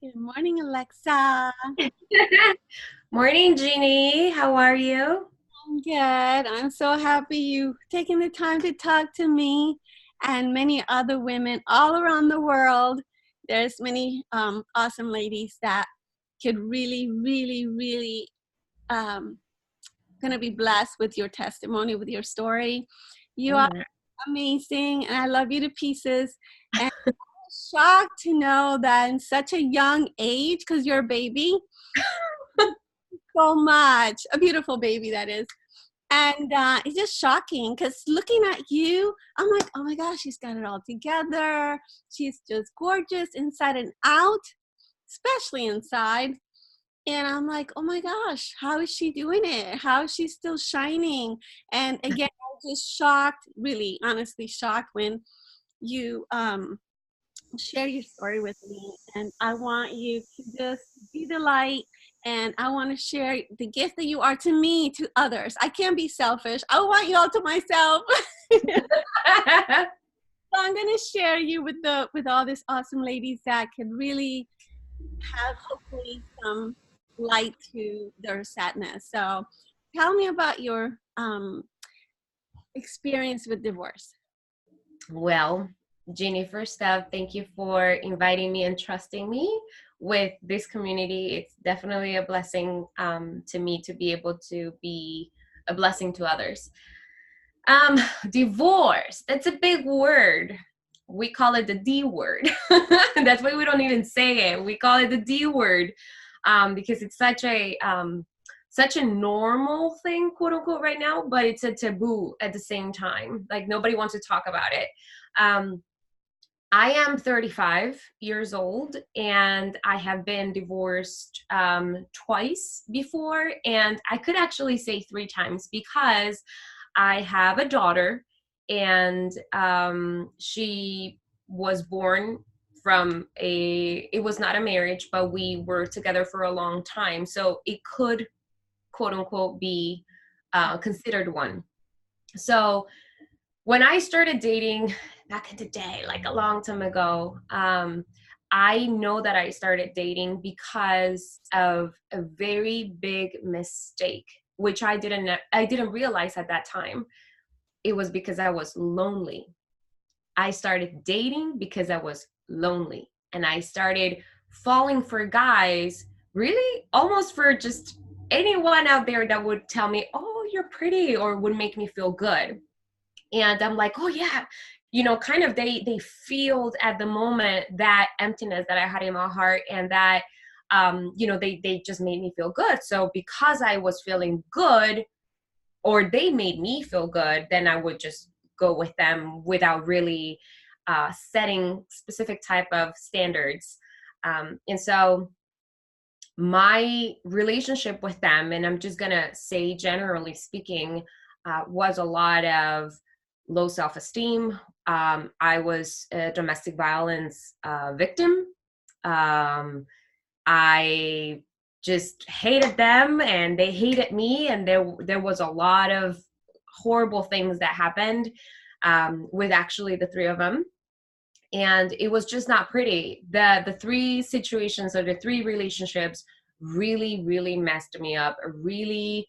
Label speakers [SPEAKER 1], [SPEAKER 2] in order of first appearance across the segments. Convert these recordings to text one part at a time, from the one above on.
[SPEAKER 1] Good morning, Alexa.
[SPEAKER 2] Morning, Jeannie. How are you?
[SPEAKER 1] I'm good. I'm so happy you taking the time to talk to me and many other women all around the world. There's many awesome ladies that could really um, gonna be blessed with your testimony, with your story. You are
[SPEAKER 2] Amen.
[SPEAKER 1] amazing, and I love you to pieces. And I'm shocked to know that in such a young age, because you're a baby, so much, a beautiful baby that is. And it's just shocking because looking at you, I'm like, oh my gosh, she's got it all together. She's just gorgeous inside and out, especially inside. And I'm like, oh my gosh, how is she doing it? How is she still shining? And again, I was just shocked, really, honestly shocked when you share your story with me. And I want you to just be the light. And I want to share the gift that you are to me to others. I can't be selfish. I want you all to myself. So I'm gonna share you with all these awesome ladies that can really have hopefully some light to their sadness. So tell me about your experience with divorce.
[SPEAKER 2] Well, Jeannie, first up, thank you for inviting me and trusting me with this community. It's definitely a blessing to me to be able to be a blessing to others. Um, Divorce, that's a big word. We call it the D word. That's why we don't even say it. We call it the D word because it's such a normal thing, quote unquote, right now, but it's a taboo at the same time. Like nobody wants to talk about it. Um, I am 35 years old and I have been divorced twice before. And I could actually say three times because I have a daughter and she was born from it was not a marriage, but we were together for a long time. So it could, quote unquote, be considered one. So when I started dating back in the day, like a long time ago, I know that I started dating because of a very big mistake, which I didn't realize at that time. It was because I was lonely. I started dating because I was lonely, and I started falling for guys really almost for just anyone out there that would tell me, "Oh, you're pretty," or would make me feel good. And I'm like, oh yeah, kind of they feel at the moment that emptiness that I had in my heart, and that they just made me feel good. So because I was feeling good, or they made me feel good, then I would just go with them without really setting specific type of standards. And so my relationship with them, and I'm just gonna say generally speaking, was a lot of low self-esteem. I was a domestic violence victim. Um, I just hated them, and they hated me, and there was a lot of horrible things that happened with actually the three of them, and it was just not pretty. The three situations, or the three relationships, really messed me up, really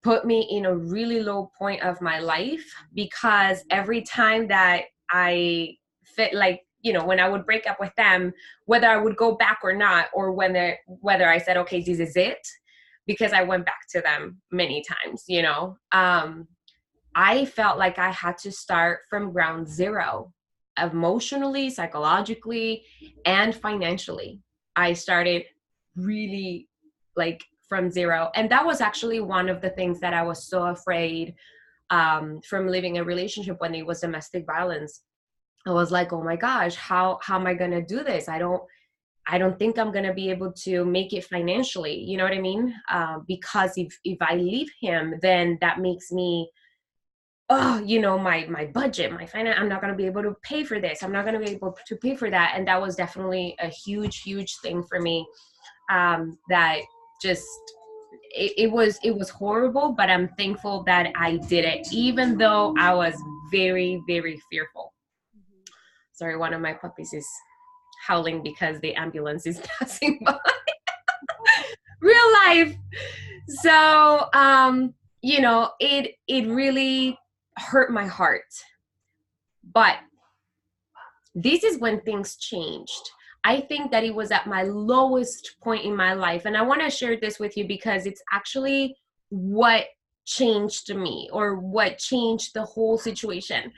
[SPEAKER 2] put me in a really low point of my life, because every time that I fit, like, when I would break up with them, whether I would go back or not, or whether I said, okay, this is it, because I went back to them many times, I felt like I had to start from ground zero, emotionally, psychologically, and financially. I started really, like, from zero. And that was actually one of the things that I was so afraid from living a relationship when it was domestic violence. I was like, oh my gosh, how am I gonna do this? I don't think I'm gonna be able to make it financially. You know what I mean? Because if I leave him, then that makes me, oh, my budget, my finance, I'm not going to be able to pay for this, I'm not going to be able to pay for that. And that was definitely a huge thing for me, that just, it was horrible, but I'm thankful that I did it, even though I was very fearful. Sorry, one of my puppies is howling because the ambulance is passing by. Real life. So, it really hurt my heart. But this is when things changed. I think that it was at my lowest point in my life. And I want to share this with you because it's actually what changed me, or what changed the whole situation.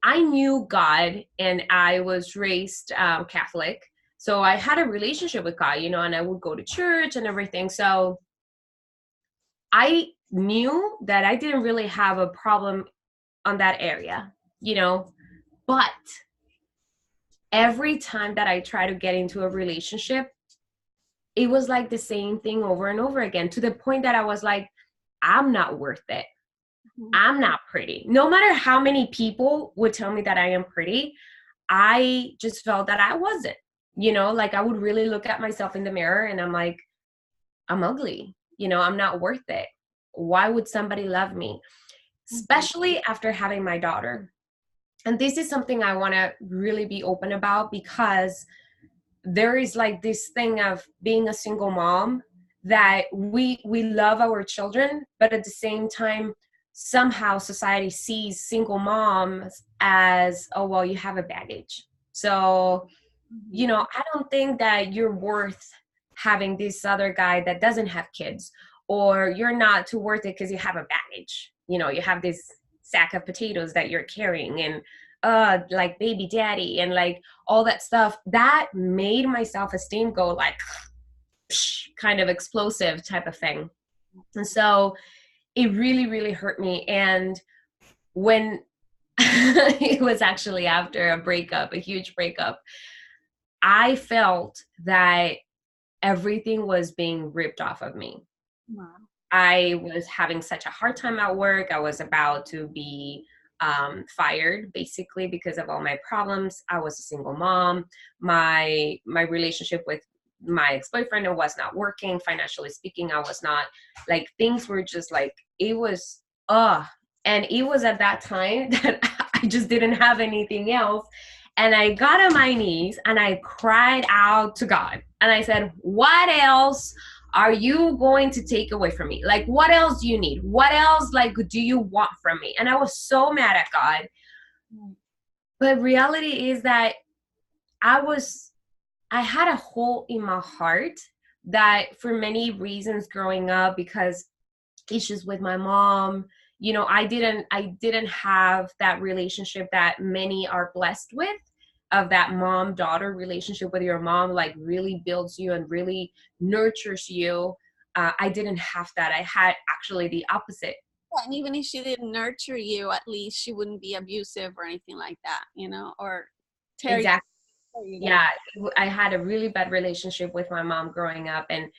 [SPEAKER 2] I knew God, and I was raised Catholic. So I had a relationship with God, and I would go to church and everything. So I knew that I didn't really have a problem on that area, but every time that I try to get into a relationship, it was like the same thing over and over again, to the point that I was like, I'm not worth it. I'm not pretty. No matter how many people would tell me that I am pretty, I just felt that I wasn't, like I would really look at myself in the mirror and I'm like, I'm ugly, I'm not worth it. Why would somebody love me? Especially after having my daughter. And this is something I want to really be open about, because there is like this thing of being a single mom, that we love our children, but at the same time, somehow society sees single moms as, oh, well, you have a baggage. So, I don't think that you're worth having this other guy that doesn't have kids, or you're not too worth it because you have a baggage. You have this sack of potatoes that you're carrying, and like baby daddy and like all that stuff. That made my self-esteem go like psh, kind of explosive type of thing. And so it really, really hurt me. And when it was actually after a breakup, a huge breakup, I felt that everything was being ripped off of me.
[SPEAKER 1] Wow.
[SPEAKER 2] I was having such a hard time at work. I was about to be fired, basically, because of all my problems. I was a single mom. My relationship with my ex-boyfriend, it was not working. Financially speaking, I was not, like, things were just like, it was, and it was at that time that I just didn't have anything else. And I got on my knees and I cried out to God. And I said, what else are you going to take away from me? Like, what else do you need? What else, like, do you want from me? And I was so mad at God. But reality is that I had a hole in my heart that, for many reasons growing up, because issues with my mom, I didn't have that relationship that many are blessed with, of that mom-daughter relationship with your mom, like really builds you and really nurtures you. I didn't have that. I had actually the opposite.
[SPEAKER 1] And even if she didn't nurture you, at least she wouldn't be abusive or anything like that, or tear
[SPEAKER 2] Exactly.
[SPEAKER 1] you down.
[SPEAKER 2] Yeah, I had a really bad relationship with my mom growing up, and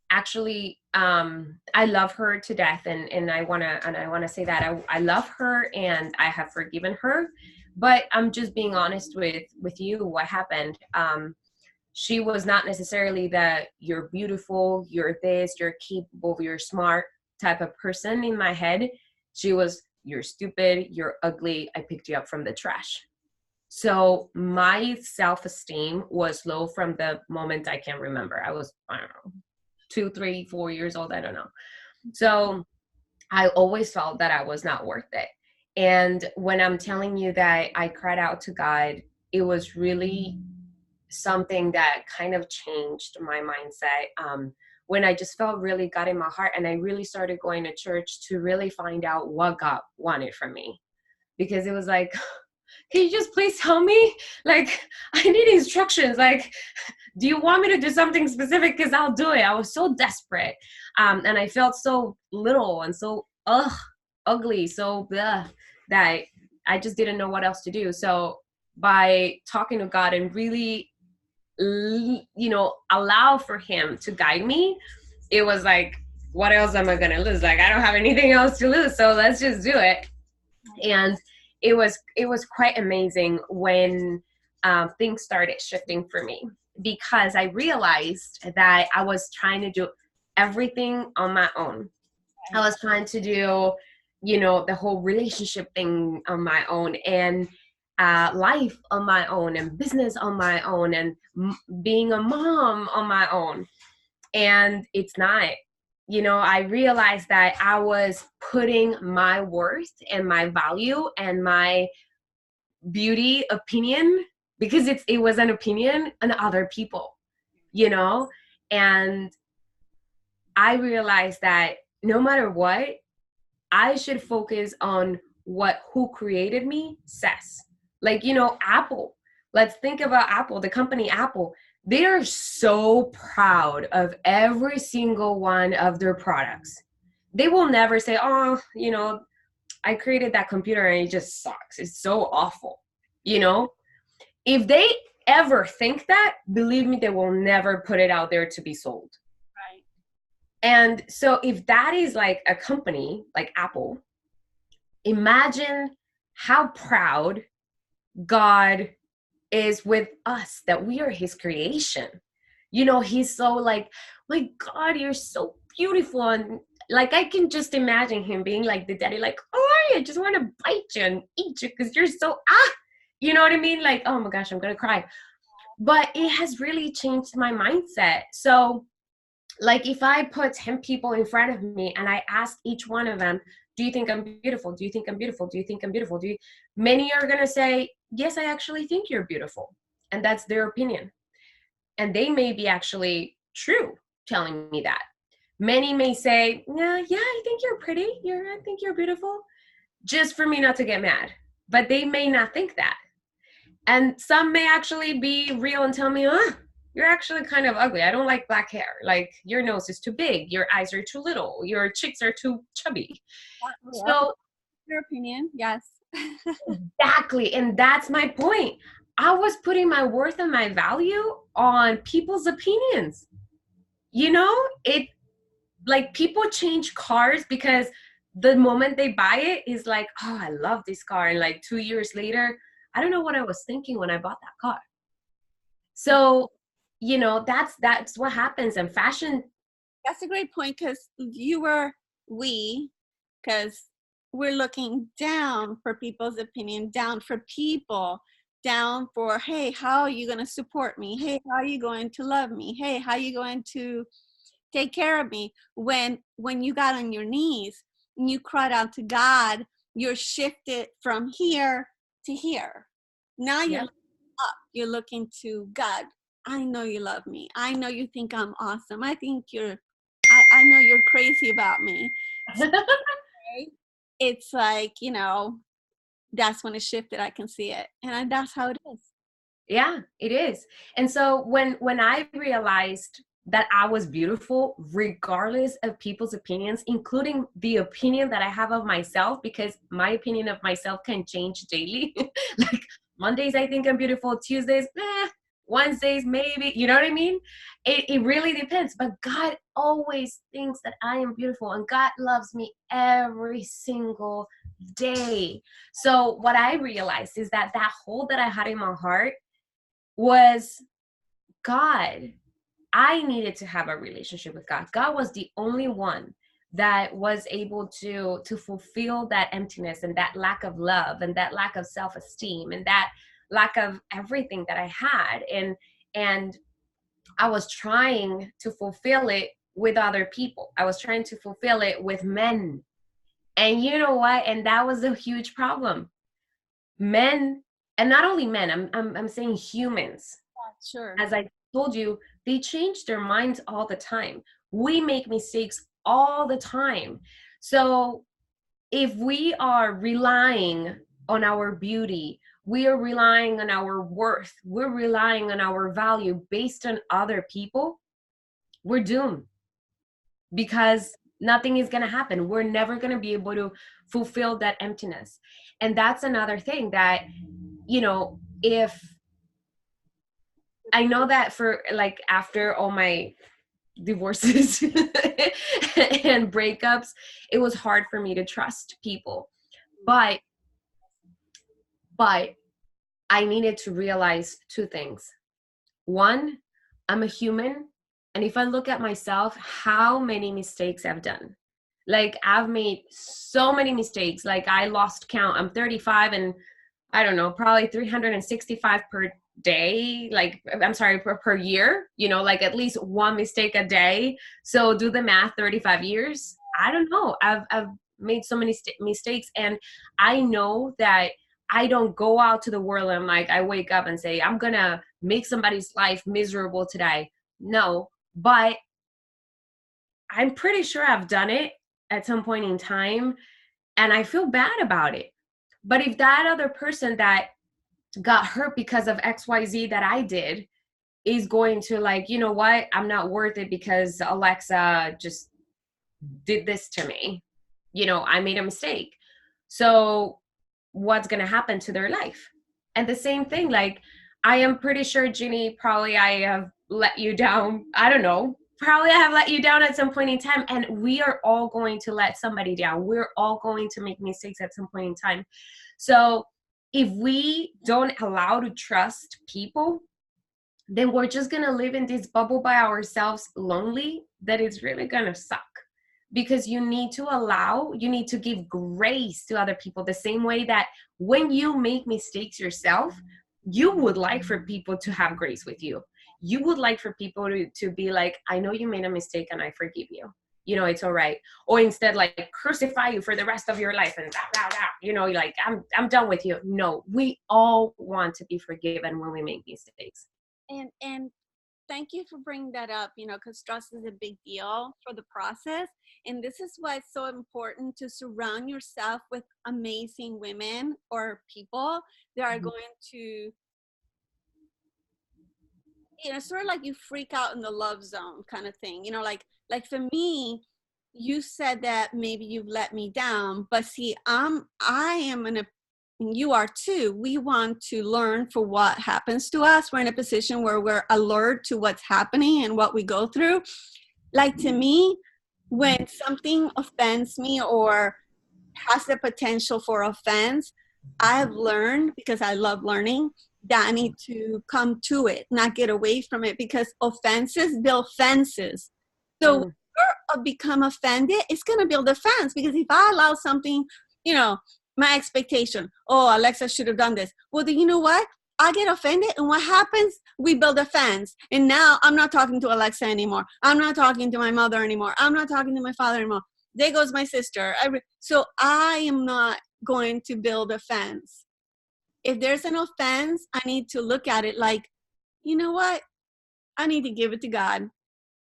[SPEAKER 2] actually, I love her to death, and I wanna say that I love her and I have forgiven her. But I'm just being honest with you. What happened? She was not necessarily that you're beautiful, you're this, you're capable, you're smart type of person in my head. She was, you're stupid, you're ugly, I picked you up from the trash. So my self-esteem was low from the moment I can remember. I was, I don't know, 2, 3, 4 years old. I don't know. So I always felt that I was not worth it. And when I'm telling you that I cried out to God, it was really something that kind of changed my mindset. When I just felt really God in my heart, and I really started going to church to really find out what God wanted from me. Because it was like, can you just please tell me? Like, I need instructions. Like, do you want me to do something specific? Because I'll do it. I was so desperate. And I felt so little and so ugly, so bleh, that I just didn't know what else to do. So by talking to God and really, allow for him to guide me, it was like, what else am I going to lose? Like, I don't have anything else to lose. So let's just do it. And it was quite amazing when things started shifting for me, because I realized that I was trying to do everything on my own. I was trying to do, the whole relationship thing on my own. And life on my own and business on my own and being a mom on my own. And it's not. You know, I realized that I was putting my worth and my value and my beauty opinion, because it was an opinion, on other people, you know? And I realized that no matter what, I should focus on what who created me says. Like, you know, Apple. Let's think about Apple, the company Apple. They are so proud of every single one of their products. They will never say, oh, you know, I created that computer and it just sucks. It's so awful. You know, if they ever think that, believe me, they will never put it out there to be sold.
[SPEAKER 1] Right.
[SPEAKER 2] And so if that is like a company like Apple, imagine how proud God is with us, that we are his creation. You know, he's so like, my God, you're so beautiful. And like, I can just imagine him being like the daddy, like, oh, I just want to bite you and eat you because you're so, you know what I mean? Like, oh my gosh, I'm going to cry. But it has really changed my mindset. So like, if I put 10 people in front of me and I ask each one of them, do you think I'm beautiful? Do you think I'm beautiful? Do you think I'm beautiful? Many are going to say, yes, I actually think you're beautiful. And that's their opinion. And they may be actually true telling me that. Many may say, yeah, I think you're pretty. I think you're beautiful. Just for me not to get mad. But they may not think that. And some may actually be real and tell me, you're actually kind of ugly. I don't like black hair. Like, your nose is too big. Your eyes are too little. Your cheeks are too chubby.
[SPEAKER 1] Yeah.
[SPEAKER 2] So,
[SPEAKER 1] your opinion, yes.
[SPEAKER 2] exactly. And that's my point. I was putting my worth and my value on people's opinions. You know, it like, people change cars because the moment they buy it is like, oh, I love this car. And like 2 years later, I don't know what I was thinking when I bought that car. So, you know, that's what happens in fashion.
[SPEAKER 1] That's a great point, because because we're looking down for people's opinion, down for people, down for, hey, how are you going to support me? Hey, how are you going to love me? Hey, how are you going to take care of me? When you got on your knees and you cried out to God, you're shifted from here to here. Now you're
[SPEAKER 2] Yep.
[SPEAKER 1] up. You're looking to God. I know you love me. I know you think I'm awesome. I know you're crazy about me. So, it's like, you know, that's when it shifted. I can see it. And that's how it is.
[SPEAKER 2] Yeah, it is. And so when I realized that I was beautiful, regardless of people's opinions, including the opinion that I have of myself, because my opinion of myself can change daily. Like, Mondays, I think I'm beautiful. Tuesdays, Wednesdays, maybe. You know what I mean? It really depends. But God always thinks that I am beautiful, and God loves me every single day. So what I realized is that hole that I had in my heart was God. I needed to have a relationship with God. God was the only one that was able to fulfill that emptiness and that lack of love and that lack of self-esteem and that lack of everything that I had. And I was trying to fulfill it with other people. I was trying to fulfill it with men. And you know what? And that was a huge problem. Men, and not only men, I'm saying humans.
[SPEAKER 1] Sure.
[SPEAKER 2] As I told you, they change their minds all the time. We make mistakes all the time. So if we are relying on our beauty, we are relying on our worth, we're relying on our value based on other people, we're doomed, because nothing is going to happen. We're never going to be able to fulfill that emptiness. And that's another thing that, you know, if I know that for like, after all my divorces and breakups, it was hard for me to trust people. But I needed to realize two things. One, I'm a human. And if I look at myself, how many mistakes I've done. Like, I've made so many mistakes. Like, I lost count. I'm 35 and I don't know, probably 365 per day, like I'm sorry, per year, you know, like at least one mistake a day. So do the math, 35 years. I don't know. I've made so many mistakes, and I know that I don't go out to the world and like I wake up and say I'm going to make somebody's life miserable today. No, but I'm pretty sure I've done it at some point in time, and I feel bad about it. But if that other person that got hurt because of XYZ that I did is going to like, you know what, I'm not worth it because Alexa just did this to me. You know, I made a mistake. So what's going to happen to their life? And the same thing, like, I am pretty sure, Ginny, probably I have let you down. I don't know. Probably I have let you down at some point in time. And we are all going to let somebody down. We're all going to make mistakes at some point in time. So if we don't allow to trust people, then we're just going to live in this bubble by ourselves, lonely, that is really going to suck. Because you need to allow, you need to give grace to other people the same way that when you make mistakes yourself, you would like for people to have grace with you. You would like for people to be like, I know you made a mistake and I forgive you. You know, it's all right. Or instead, like, crucify you for the rest of your life and blah, blah, blah. You know, like, I'm done with you. No, we all want to be forgiven when we make mistakes.
[SPEAKER 1] And thank you for bringing that up, you know, because trust is a big deal for the process. And this is why it's so important to surround yourself with amazing women or people that are going to, you know, sort of like you freak out in the love zone kind of thing. You know, like for me, you said that maybe you've let me down, but see, I am in a, and you are too, we want to learn for what happens to us. We're in a position where we're alert to what's happening and what we go through. Like, to me, when something offends me or has the potential for offense, I've learned, because I love learning, that I need to come to it, not get away from it, because offenses build fences. So when you become offended, it's going to build a fence, because if I allow something, you know, my expectation, oh, Alexa should have done this. Well, then you know what? I get offended, and what happens? We build a fence. And now I'm not talking to Alexa anymore. I'm not talking to my mother anymore. I'm not talking to my father anymore. There goes my sister. So I am not going to build a fence. If there's an offense, I need to look at it like, you know what? I need to give it to God.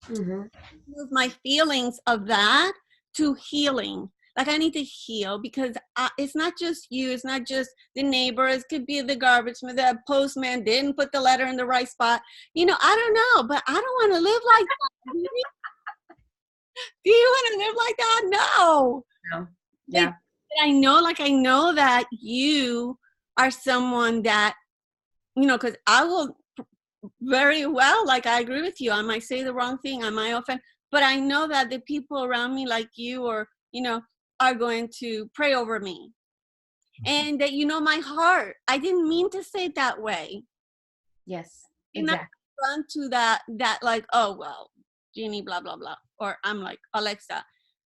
[SPEAKER 2] Mm-hmm.
[SPEAKER 1] Move my feelings of that to healing. Like, I need to heal, because it's not just you. It's not just the neighbor. It could be the garbage man. The postman didn't put the letter in the right spot. You know, I don't know, but I don't want to live like that. Do you want to live like that? No.
[SPEAKER 2] No. Yeah.
[SPEAKER 1] I know that you are someone that, you know, because I will very well, like, I agree with you. I might say the wrong thing. I might offend, but I know that the people around me, like you, or, you know, are going to pray over me. And that, you know, my heart, I didn't mean to say it that way.
[SPEAKER 2] Yes,
[SPEAKER 1] And I
[SPEAKER 2] exactly.
[SPEAKER 1] run to that like, oh, well, Jeannie, blah, blah, blah. Or I'm like, Alexa.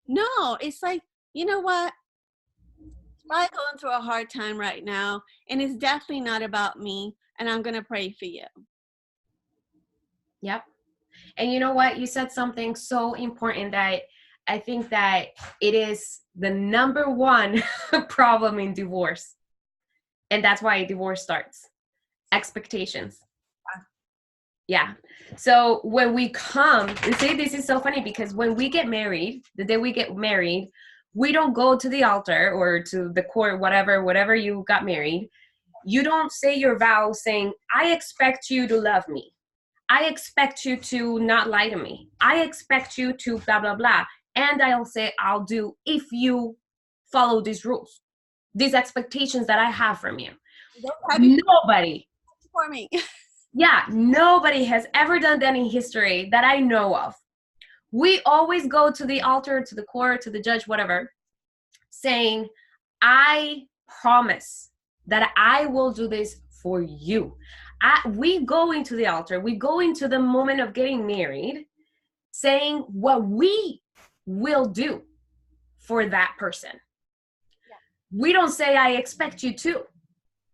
[SPEAKER 1] No, it's like, you know what? I'm going through a hard time right now, and it's definitely not about me, and I'm going to pray for you.
[SPEAKER 2] Yep. And you know what? You said something so important that I think that it is the number one problem in divorce. And that's why divorce starts. Expectations. Yeah. So when we come, and see, this is so funny, because when we get married, the day we get married, we don't go to the altar or to the court, whatever you got married. You don't say your vows saying, I expect you to love me. I expect you to not lie to me. I expect you to blah, blah, blah. And I'll say, I'll do if you follow these rules, these expectations that I have from you. Nobody,
[SPEAKER 1] For me.
[SPEAKER 2] yeah, nobody has ever done that in history that I know of. We always go to the altar, to the court, to the judge, whatever, saying, I promise that I will do this for you. We go into the altar, we go into the moment of getting married saying what we will do for that person. Yeah. We don't say, I expect you to.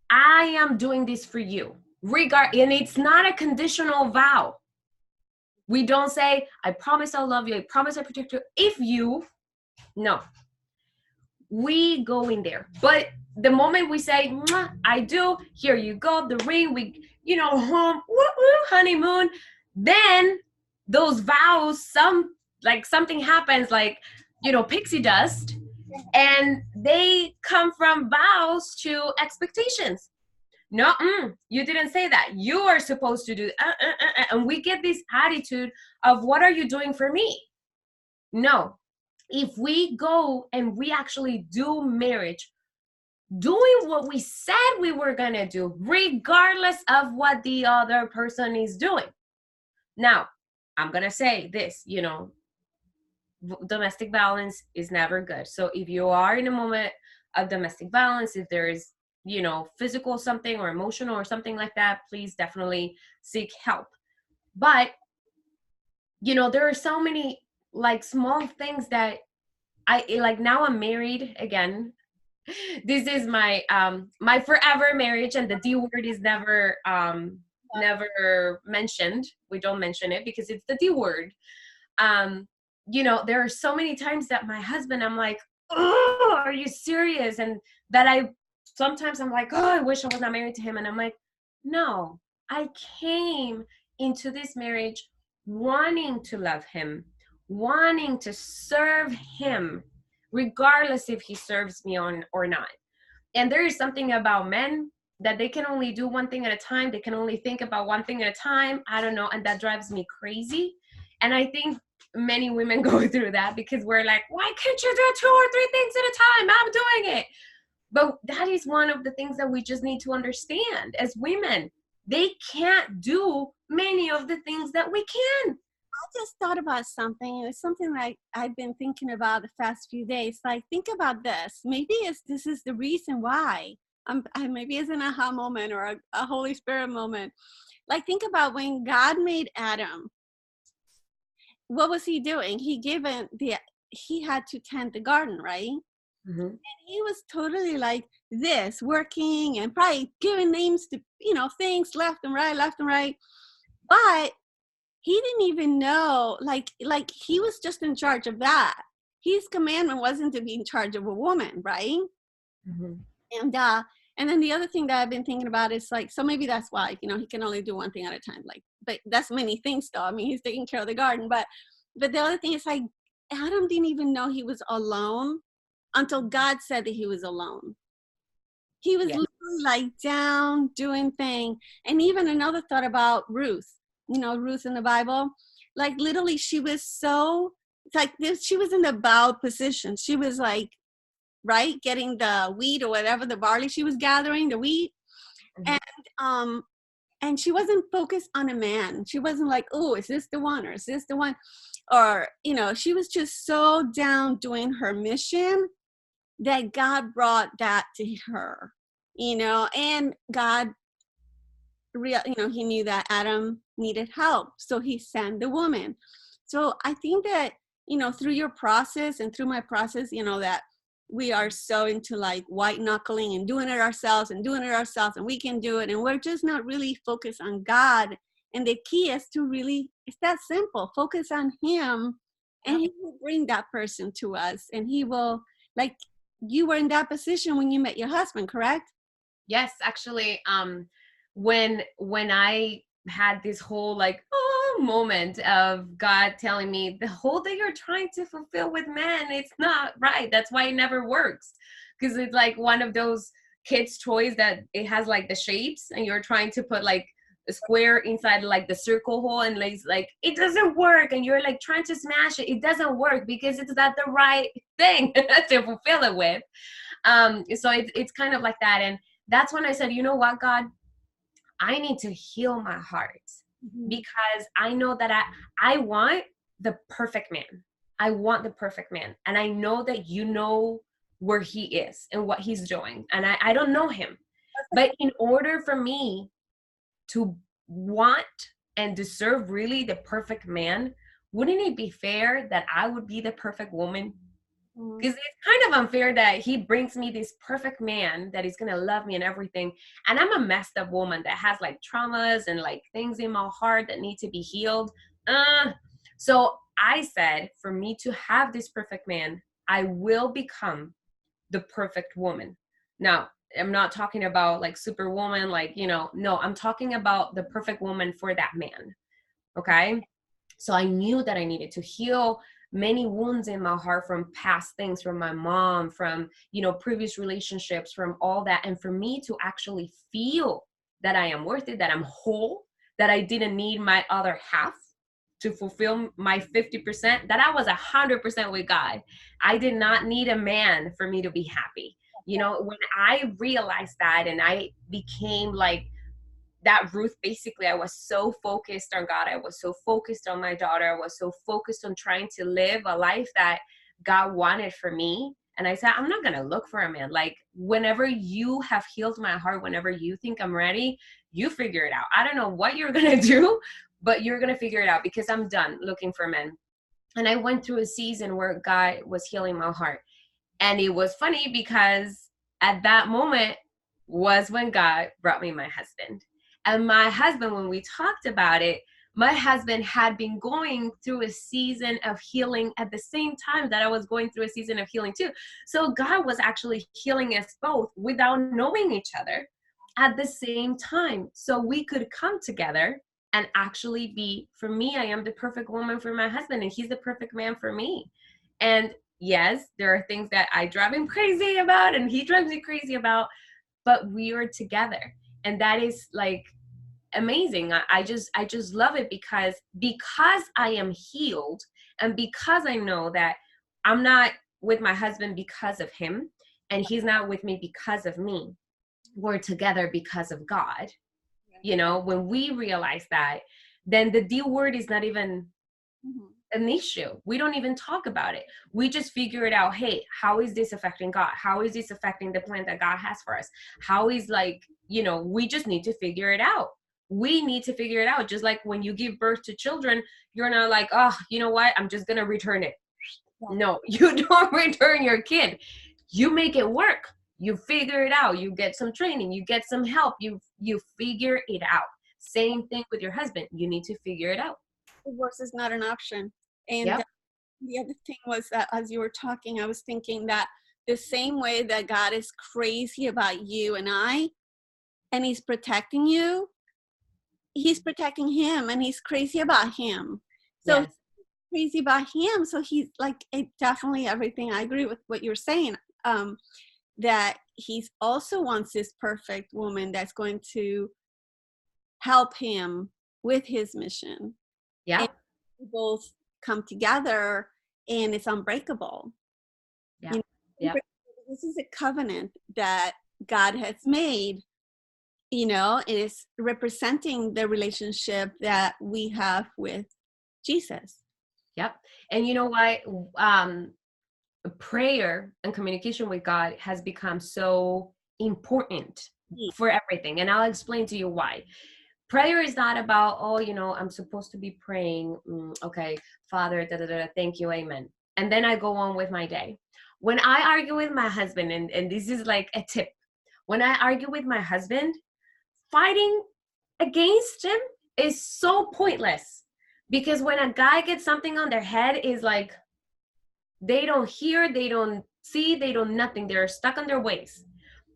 [SPEAKER 2] I am doing this for you. And it's not a conditional vow. We don't say, I promise I'll love you, I promise I'll protect you. If you, no. We go in there. But the moment we say, I do, here you go, the ring, we, home, honeymoon, then those vows, something happens, like, pixie dust, and they come from vows to expectations. No, you didn't say that. You are supposed to do, and we get this attitude of, what are you doing for me? No. If we go and we actually do marriage, doing what we said we were going to do, regardless of what the other person is doing. Now, I'm going to say this, domestic violence is never good. So if you are in a moment of domestic violence, if there is, physical something or emotional or something like that, please definitely seek help. But, there are so many like small things that now I'm married again. This is my my forever marriage, and the D word is never mentioned. We don't mention it because it's the D word. There are so many times that my husband, I'm like, oh, are you serious? And that sometimes I'm like, oh, I wish I was not married to him. And I'm like, no, I came into this marriage wanting to love him, wanting to serve him, regardless if he serves me or not. And there is something about men that they can only do one thing at a time. They can only think about one thing at a time. I don't know. And that drives me crazy. And I think many women go through that because we're like, why can't you do 2 or 3 things at a time? I'm doing it. But that is one of the things that we just need to understand as women. They can't do many of the things that we can.
[SPEAKER 1] I just thought about something. It's something like I've been thinking about the past few days. Like, think about this. Maybe this is the reason why. Maybe it's an aha moment or a Holy Spirit moment. Like, think about when God made Adam. What was he doing? He had to tend the garden, right?
[SPEAKER 2] Mm-hmm.
[SPEAKER 1] And he was totally like this, working and probably giving names to, things left and right. But he didn't even know, like he was just in charge of that. His commandment wasn't to be in charge of a woman, right?
[SPEAKER 2] Mm-hmm.
[SPEAKER 1] And then the other thing that I've been thinking about is like, so maybe that's why, he can only do one thing at a time. Like, but that's many things though. I mean, he's taking care of the garden, but the other thing is like, Adam didn't even know he was alone until God said that he was alone. He was literally like down doing thing. And even another thought about Ruth, Ruth in the Bible, like literally she was so like this, she was in the bowed position. She was like, right, getting the wheat or whatever, the barley she was gathering, the wheat. Mm-hmm. And she wasn't focused on a man. She wasn't like, oh, is this the one or is this the one? Or, she was just so down doing her mission that God brought that to her, and God he knew that Adam needed help. So he sent the woman. So I think that, through your process and through my process, that we are so into like white knuckling and doing it ourselves and we can do it. And we're just not really focused on God. And the key is to really, it's that simple, focus on him, and he will bring that person to us. And he will, like, you were in that position when you met your husband, correct?
[SPEAKER 2] Yes, actually, when I had this whole like moment of God telling me the whole that you're trying to fulfill with men, it's not right. That's why it never works, because it's like one of those kids' toys that it has like the shapes, and you're trying to put like a square inside like the circle hole, and like it doesn't work, and you're like trying to smash it. It doesn't work because it's not the right thing to fulfill it with. So it's kind of like that, and that's when I said, you know what, God, I need to heal my heart, because I know that I want the perfect man. I want the perfect man. And I know that you know where he is and what he's doing. And I don't know him. But in order for me to want and deserve really the perfect man, wouldn't it be fair that I would be the perfect woman?
[SPEAKER 1] Mhm.
[SPEAKER 2] Because it's kind of unfair that he brings me this perfect man that is going to love me and everything. And I'm a messed up woman that has like traumas and like things in my heart that need to be healed. Uh, so I said, for me to have this perfect man, I will become the perfect woman. Now, I'm not talking about like superwoman, like, no, I'm talking about the perfect woman for that man. Okay. So I knew that I needed to heal many wounds in my heart from past things, from my mom, from, previous relationships, from all that. And for me to actually feel that I am worth it, that I'm whole, that I didn't need my other half to fulfill my 50%, that I was 100% with God. I did not need a man for me to be happy. When I realized that and I became like, that Ruth, basically, I was so focused on God. I was so focused on my daughter. I was so focused on trying to live a life that God wanted for me. And I said, I'm not going to look for a man. Like, whenever you have healed my heart, whenever you think I'm ready, you figure it out. I don't know what you're going to do, but you're going to figure it out, because I'm done looking for men. And I went through a season where God was healing my heart. And it was funny because at that moment was when God brought me my husband. And my husband, when we talked about it, my husband had been going through a season of healing at the same time that I was going through a season of healing too. So God was actually healing us both without knowing each other at the same time. So we could come together and actually be, for me, I am the perfect woman for my husband, and he's the perfect man for me. And yes, there are things that I drive him crazy about and he drives me crazy about, but we are together. And that is like amazing. I just love it, because I am healed, and because I know that I'm not with my husband because of him, and he's not with me because of me. We're together because of God. When we realize that, then the D word is not even
[SPEAKER 1] Mhm.
[SPEAKER 2] an issue. We don't even talk about it. We just figure it out. Hey, how is this affecting God? How is this affecting the plan that God has for us? How is, like, we just need to figure it out. We need to figure it out. Just like when you give birth to children, you're not like, oh, you know what? I'm just going to return it.
[SPEAKER 1] Yeah.
[SPEAKER 2] No, you don't return your kid. You make it work. You figure it out. You get some training. You get some help. You figure it out. Same thing with your husband. You need to figure it out.
[SPEAKER 1] Divorce is not an option. And
[SPEAKER 2] Yep.
[SPEAKER 1] the other thing was that as you were talking, I was thinking that the same way that God is crazy about you and I, and he's protecting you, he's protecting him, and he's crazy about him. So
[SPEAKER 2] Yes.
[SPEAKER 1] crazy about him. So he's like, it definitely everything. I agree with what you're saying. That he's also wants this perfect woman that's going to help him with his mission. And
[SPEAKER 2] Yep.
[SPEAKER 1] we both come together, and it's unbreakable. You
[SPEAKER 2] Yep.
[SPEAKER 1] know,
[SPEAKER 2] Yep.
[SPEAKER 1] this is a covenant that God has made. It is representing the relationship that we have with Jesus.
[SPEAKER 2] Yep. And you know what? Prayer and communication with God has become so important for everything. And I'll explain to you why. Prayer is not about, oh, I'm supposed to be praying. Okay, Father, da, da, da, thank you, amen. And then I go on with my day. When I argue with my husband, and this is like a tip, when I argue with my husband, fighting against him is so pointless, because when a guy gets something on their head, is like, they don't hear, they don't see, they don't nothing, they're stuck on their ways.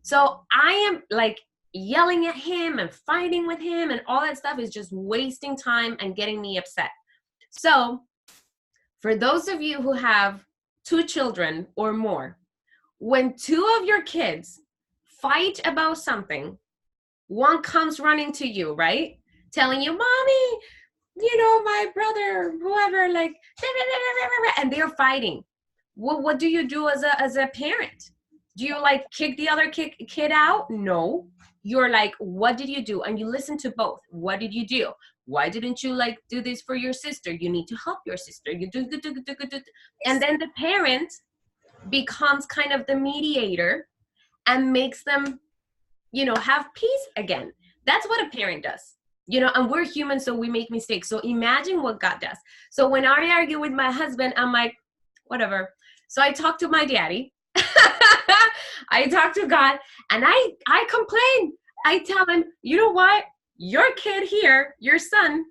[SPEAKER 2] So I am like yelling at him and fighting with him, and all that stuff is just wasting time and getting me upset. So for those of you who have 2 children or more, when 2 of your kids fight about something, one comes running to you, right? Telling you, mommy, my brother, whoever, like, and they're fighting. What do you do as a parent? Do you like kick the other kid out? No. You're like, what did you do? And you listen to both. What did you do? Why didn't you like do this for your sister? You need to help your sister. You do. And then the parent becomes kind of the mediator and makes them, have peace again. That's what a parent does. And we're human, so we make mistakes. So imagine what God does. So when I argue with my husband, I'm like, whatever. So I talked to my daddy. I talked to God, and I complain. I tell him, you know what? Your kid here, your son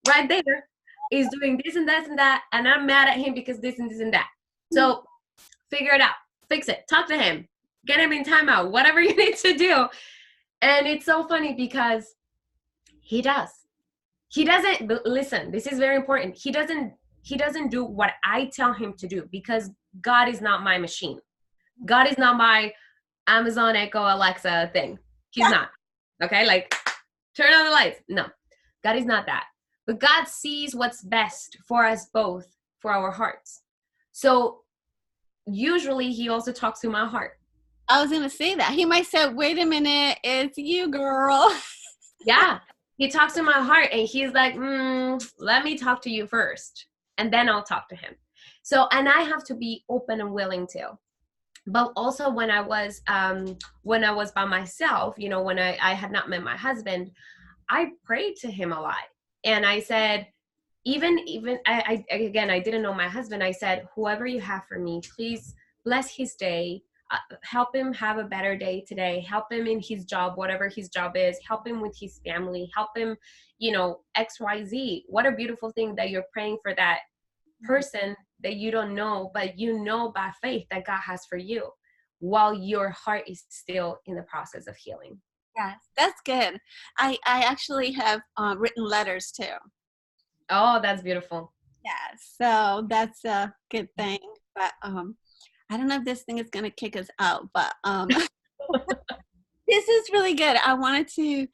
[SPEAKER 2] right there, is doing this and that and that, and I'm mad at him because this and this and that. So figure it out, fix it, talk to him, get him in timeout, whatever you need to do. And it's so funny because he does. He doesn't listen. This is very important. He doesn't do what I tell him to do, because God is not my machine. God is not my Amazon Echo Alexa thing. He's not. Okay, like turn on the lights. No, God is not that. But God sees what's best for us both, for our hearts. So usually he also talks to my heart.
[SPEAKER 1] I was going to say that. He might say, wait a minute, it's you, girl.
[SPEAKER 2] Yeah. He talks to my heart, and he's like, let me talk to you first, and then I'll talk to him. So, and I have to be open and willing to. But also when I was by myself, you know, when I had not met my husband, I prayed to him a lot. And I said, even I again, I didn't know my husband. I said, whoever you have for me, please bless his day. Help him have a better day today. Help him in his job, whatever his job is. Help him with his family. Help him, you know, XYZ. What a beautiful thing that you're praying for that person that you don't know, but you know by faith that God has for you, while your heart is still in the process of healing.
[SPEAKER 1] Yes, that's good. I actually have written letters too.
[SPEAKER 2] Oh, that's beautiful.
[SPEAKER 1] Yeah, so that's a good thing. But I don't know if this thing is going to kick us out, but this is really good. I wanted to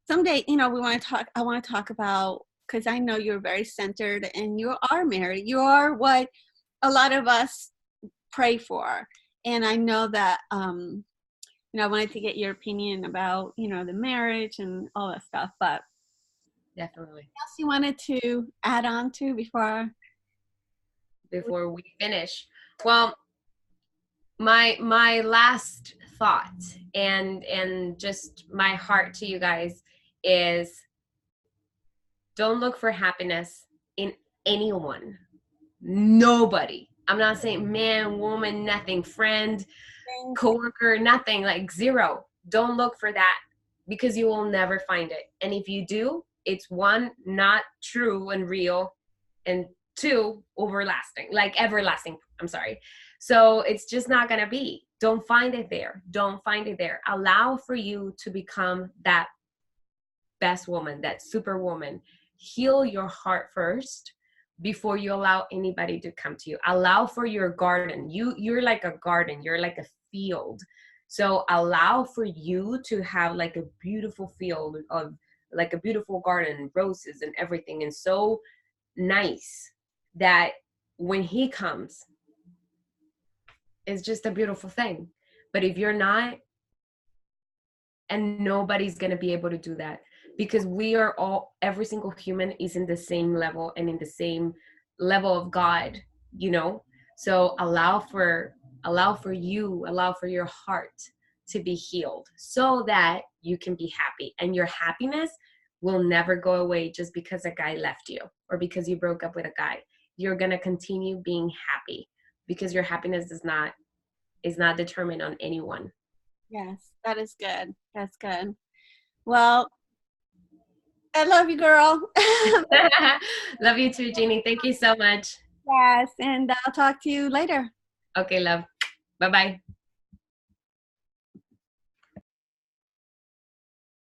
[SPEAKER 1] someday, you know, I want to talk about, because I know you're very centered and you are married. You are what a lot of us pray for. And I know that, you know, I wanted to get your opinion about, you know, the marriage and all that stuff. But
[SPEAKER 2] Definitely.
[SPEAKER 1] what else you wanted to add on to before
[SPEAKER 2] we finish? Well, my last thought and just my heart to you guys is, don't look for happiness in anyone. Nobody. I'm not saying man, woman, nothing, friend, coworker, nothing, like zero. Don't look for that, because you will never find it. And if you do, it's one, not true and real, and two, everlasting. I'm sorry. So it's just not going to be. Don't find it there. Don't find it there. Allow for you to become that best woman, that superwoman. Heal your heart first before you allow anybody to come to you. Allow for your garden. You're like a garden. You're like a field. So allow for you to have like a beautiful field of, like a beautiful garden, roses and everything, and so nice that when he comes, it's just a beautiful thing. But if you're not, and nobody's going to be able to do that, because we are all, every single human is in the same level and in the same level of God, you know? So allow for your heart to be healed, so that you can be happy, and your happiness will never go away just because a guy left you or because you broke up with a guy. You're going to continue being happy, because your happiness is not determined on anyone.
[SPEAKER 1] Yes, that is good. That's good. Well, I love you, girl.
[SPEAKER 2] Love you too, Jeannie. Thank you so much.
[SPEAKER 1] Yes, and I'll talk to you later.
[SPEAKER 2] Okay, love. Bye-bye.